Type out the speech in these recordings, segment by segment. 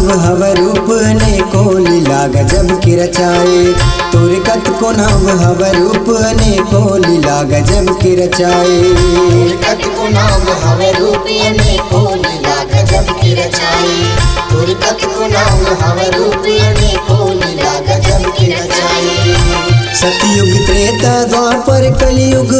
नाव हव रूप अनेको लीला गजब की रचाए। तोर कत को नाव हव रूप अनेको लीला गजब की रचाए। कत को नाव हव रूप अनेको लीला गजब की रचाए। तोर कत को नाव हव रूप अनेको लीला गजब की रचाए। सतयुग त्रेता द्वापर कलयुग,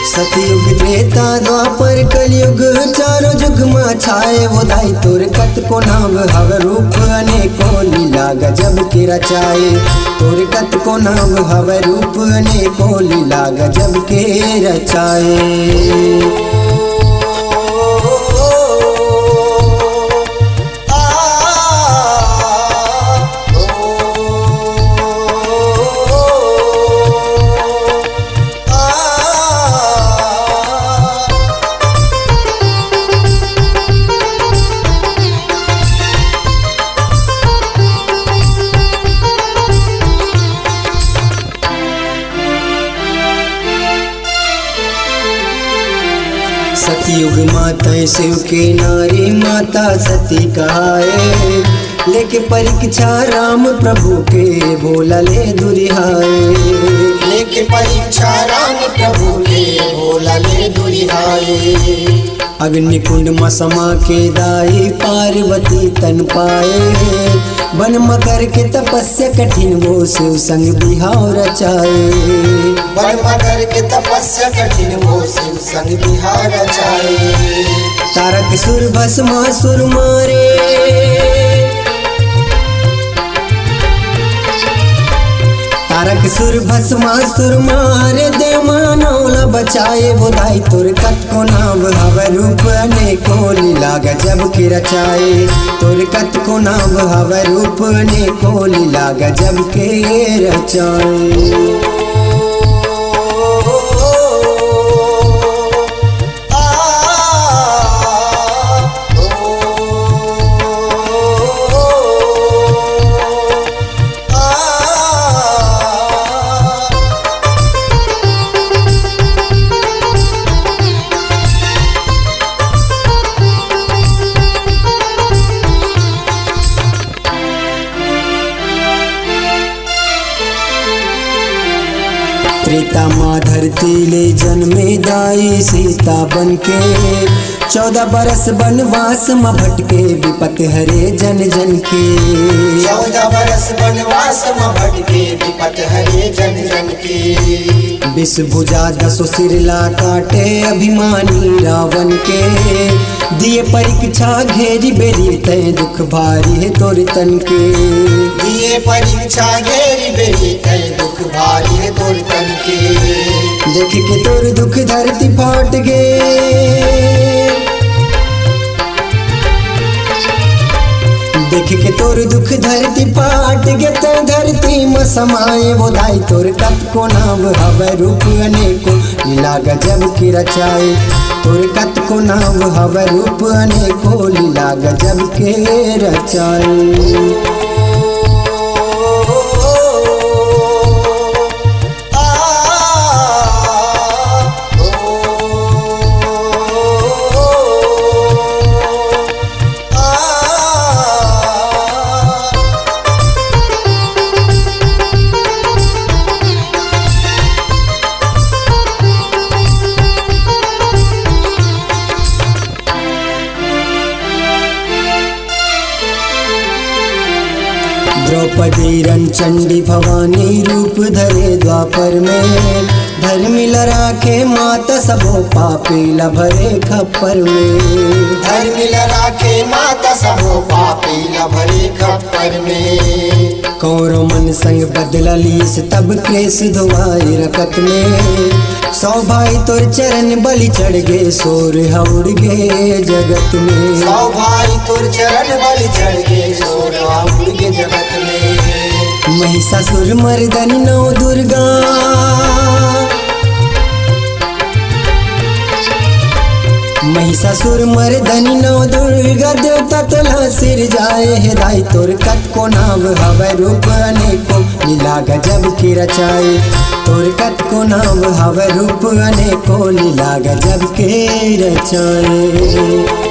सतयुग त्रेता द्वापर कलयुग चारों जुग माँ छाए। वो दाई तोर कत को नाव हव रूप अनेको लीला गजब की रचाए। तोर कत को नाव हव रूप अनेको लीला गजब के रचाए। सतयुग माता शिव के नारी माता सती कहाए। लेके परीक्षा राम प्रभु के बोला ले दुरिहाए। लेके परीक्षा राम प्रभु के बोला ले दुरिहाए। अग्निकुंड में समा के दाई पार्वती तन पाए। वन मकर के तपस्या कठिन वो शिव संग बिहाव रचाए। वन मकर के तपस्या कठिन वो शिव संग बिहार रचाए। तारक सुर भस्मासुर मारे, तारक सुर भस्मासुर मारे। देव मानवला बचाए। वो दाई तोर कत को नाव हव रूप अनेको लीला गजब की रचाए। तोर कत को नाव हव रूप अनेको लीला गजब के रचाए। त्रेता माँ धरती ले जन्मे दाई सीता बन के। 14 बरस वनवास में भटके विपत हरे जन जन के। 14 बरस वनवास में भटके विपत हरे जन जन के। विष भुजा 10 सिरला काटे अभिमानी रावण के। दिए परीक्षा घेरी बेरी तय दुख भारी है तोर तन के। दिए परीक्षा घेरी बेरी तय दुख भारी है तोर तन के। देख के तोर दुख धरती फाट गे। देख के तोर दुख धरती फाट गे। तो धरती में समाए। वो दाई तोर कत को नाव हव रूप अनेको लीला गजब की रचाए। तोर कत को नाव हव रूप अनेको लीला गजब के रचाए। द्रौपदी रंचंडी भवानी रूप धरे द्वापर में। धर्मी लराखे माता सबो पापी लभरे खप्पर में। धर्मी लराखे माता सबो पापी लभरे खप्पर में। कौरव मन संग बदला लीस तब क्लेश धोवाई रकत में। 100 भाई तोर चरण बलि चढ़ गे सोर हउड़ गे जगत में। 100 भाई तोर चरण बलि चढ़ गे सोर हउड़ गे जगत में। महिषासुर मर्दनी नौ दुर्गा, महिषासुर मर्दनी नौ दुर्गा। देवता तोला सिर जाए। हे दाई तोर कत को नाव हव रूप अनेको लीला गजब की रचाए। तोर कत को नाव हव रूप अनेको लीला गजब के रचाए।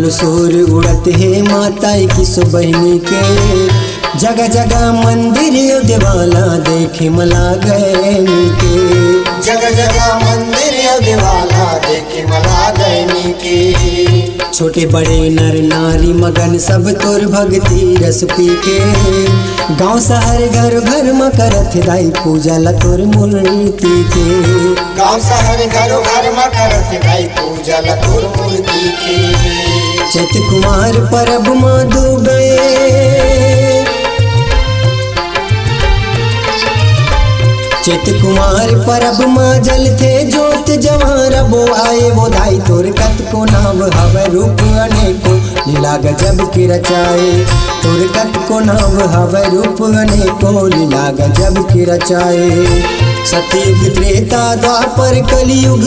चारों शोर उड़त है माता की सुबहनी के। जगह जगह मंदिर देवाला देखे मला गैनी के। जगह जगह मंदिर देवाला देखे मला गैनी के। छोटे बड़े नर नारी मगन सब तोर भक्ति रस पी के। गांव शहर घर घर में करत दाई पूजा ला तोर मूर्ति के। गांव शहर घर घर में करत दाई पूजा ला तोर मूर्ति के। चैत कुमार परब माँ डूबे, चैत कुमार परब माँ जल थे जोत जवार बो आए वो दाई तोर कत को नाम हवे रूप अनेको लीला गजब की रचाए। तोर कत को नाम हवे रूप अनेको लीला गजब की रचाए। सतयुग त्रेता द्वापर कलयुग,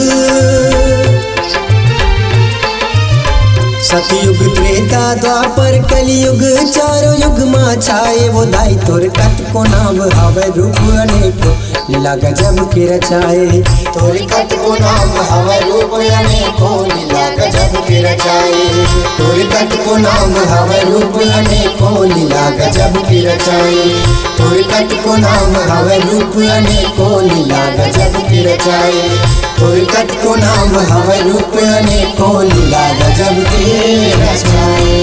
सतयुग त्रेता द्वापर कलयुग चारों युग माँ छाए वो दाई तोर कत को नाम हवे रूप अनेको लीला गजब की रचाए। तोर कत को नाम हवे रूप अनेको लीला गजब की रचाए। तोर कत को नाम हवे रूप अनेको लीला गजब की रचाए। तोर कत को नाम हवे रूप अनेको लीला गजब की रचाए। तोर कत को नाम हवे रूप अनेको लीला गजब की रचाए।